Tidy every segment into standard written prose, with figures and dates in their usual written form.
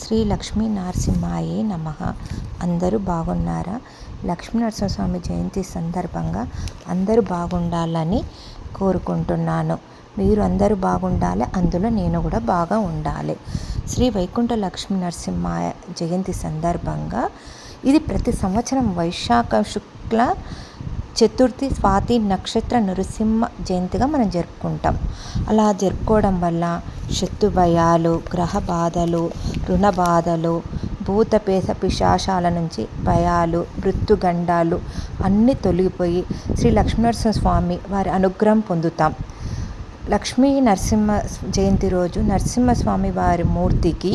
శ్రీ లక్ష్మీ నరసింహాయే నమః. అందరూ బాగున్నారా? లక్ష్మీ నరసింహస్వామి జయంతి సందర్భంగా అందరూ బాగుండాలని కోరుకుంటున్నాను. మీరు అందరూ బాగుండాలి, అందులో నేను కూడా బాగా ఉండాలి. శ్రీ వైకుంఠ లక్ష్మీ నరసింహ జయంతి సందర్భంగా ఇది ప్రతి సంవత్సరం వైశాఖ శుక్ల చతుర్థి స్వాతి నక్షత్ర నరసింహ జయంతిగా మనం జరుపుకుంటాం. అలా జరుపుకోవడం వల్ల శత్రు భయాలు, గ్రహ బాధలు, రుణ బాధలు, భూతపేత పిశాచాల నుంచి భయాలు, మృత్యుగండాలు అన్నీ తొలగిపోయి శ్రీ లక్ష్మీనరసింహస్వామి వారి అనుగ్రహం పొందుతాం. లక్ష్మీ నరసింహ జయంతి రోజు నరసింహస్వామి వారి మూర్తికి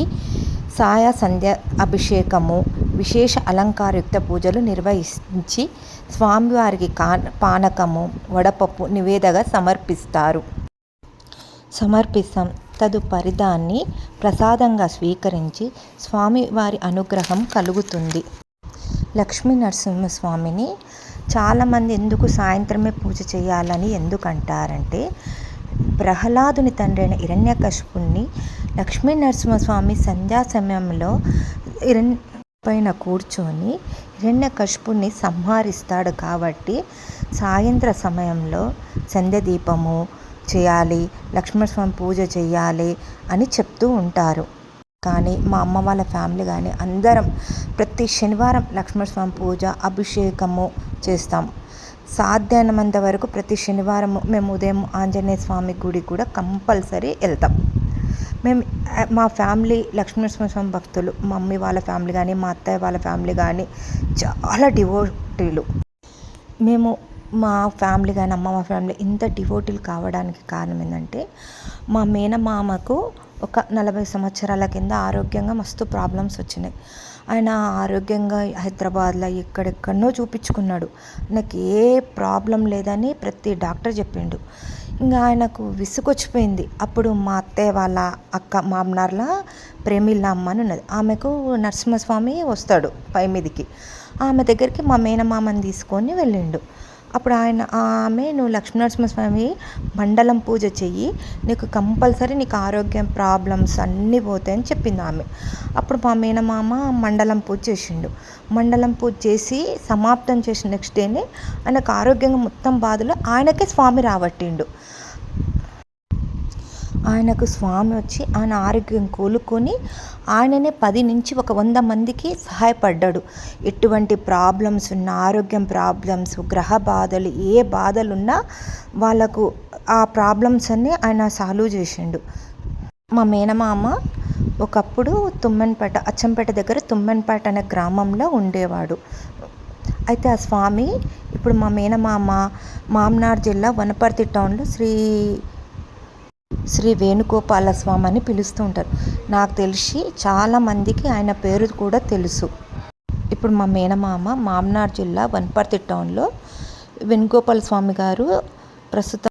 సాయ సంధ్య అభిషేకము, విశేష అలంకారయుక్త పూజలు నిర్వహించి స్వామివారికి పానకము, వడపప్పు నివేదగా సమర్పిస్తాం. తదుపరి దాన్ని ప్రసాదంగా స్వీకరించి స్వామివారి అనుగ్రహం కలుగుతుంది. లక్ష్మీ నరసింహస్వామిని చాలామంది ఎందుకు సాయంత్రమే పూజ చేయాలని ఎందుకంటారంటే, ప్రహ్లాదుని తండ్రి అయిన హిరణ్యకశిపుణ్ణి లక్ష్మీ నరసింహస్వామి సంధ్యా సమయంలో పైన కూర్చొని హిరణ్యకశిపుణ్ణి సంహరిస్తాడు. కాబట్టి సాయంత్ర సమయంలో సంధ్య దీపము చేయాలి, లక్ష్మీనరసింహస్వామి పూజ చేయాలి అని చెప్తూ ఉంటారు. కానీ మా అమ్మ వాళ్ళ ఫ్యామిలీ కానీ అందరం ప్రతి శనివారం లక్ష్మీనరసింహస్వామి పూజ, అభిషేకము చేస్తాం. సాధ్యమైనంత వరకు ప్రతి శనివారం మేము ఉదయం ఆంజనేయ స్వామి గుడి కూడా కంపల్సరీ వెళ్తాం. మేము మా ఫ్యామిలీ లక్ష్మీనరసింహస్వామి భక్తులు, మా మమ్మీ వాళ్ళ ఫ్యామిలీ కానీ, మా అత్తయ్య వాళ్ళ ఫ్యామిలీ కానీ చాలా డివోటీలు. మేము మా ఫ్యామిలీ కానీ, అమ్మమ్మ ఫ్యామిలీ ఇంత డివోటీలు కావడానికి కారణం ఏంటంటే, మా మేనమామకు ఒక 40 సంవత్సరాల కింద ఆరోగ్యంగా మస్తు ప్రాబ్లమ్స్ వచ్చినాయి. ఆయన ఆరోగ్యంగా హైదరాబాద్లో ఎక్కడెక్కడనో చూపించుకున్నాడు. నాకు ఏ ప్రాబ్లం లేదని ప్రతి డాక్టర్ చెప్పిండు. ఇంకా ఆయనకు విసుగొచ్చిపోయింది. అప్పుడు మా అత్తయ్య వాళ్ళ అక్క మామనార్ల ప్రేమిళ్ళ అమ్మ అని ఉన్నది. ఆమెకు నరసింహస్వామి వస్తాడు పై మీదికి. ఆమె దగ్గరికి మా మేనమామని తీసుకొని వెళ్ళిండు. అప్పుడు ఆమె నువ్వు లక్ష్మీనరసింహస్వామి మండలం పూజ చెయ్యి, నీకు కంపల్సరీ నీకు ఆరోగ్యం ప్రాబ్లమ్స్ అన్నీ పోతాయని చెప్పింది ఆమె. అప్పుడు మా మేనమామ మండలం పూజ చేసిండు. మండలం పూజ చేసి సమాప్తం చేసిన నెక్స్ట్ డేనే ఆయనకు ఆరోగ్యంగా మొత్తం బాధలు ఆయనకే స్వామి రాబట్టిండు. ఆయనకు స్వామి వచ్చి ఆయన ఆరోగ్యం కోలుకొని ఆయననే 10 నుంచి 100 మందికి సహాయపడ్డాడు. ఎటువంటి ప్రాబ్లమ్స్ ఉన్నా, ఆరోగ్యం ప్రాబ్లమ్స్, గ్రహ బాధలు, ఏ బాధలు ఉన్నా వాళ్ళకు ఆ ప్రాబ్లమ్స్ అన్నీ ఆయన సాల్వ్ చేసిండు. మా మేనమామ ఒకప్పుడు తుమ్మన్పేట, అచ్చంపేట దగ్గర తుమ్మన్పేట అనే గ్రామంలో ఉండేవాడు. అయితే ఆ స్వామి ఇప్పుడు మా మేనమామ మామ్నార్ జిల్లా వనపర్తి టౌన్లో శ్రీ వేణుగోపాల స్వామి అని పిలుస్తూ ఉంటారు. నాకు తెలిసి చాలామందికి ఆయన పేరు కూడా తెలుసు. ఇప్పుడు మా మేనమామ మామ్నార్ జిల్లా వనపర్తి టౌన్లో వేణుగోపాల స్వామి గారు ప్రస్తుతం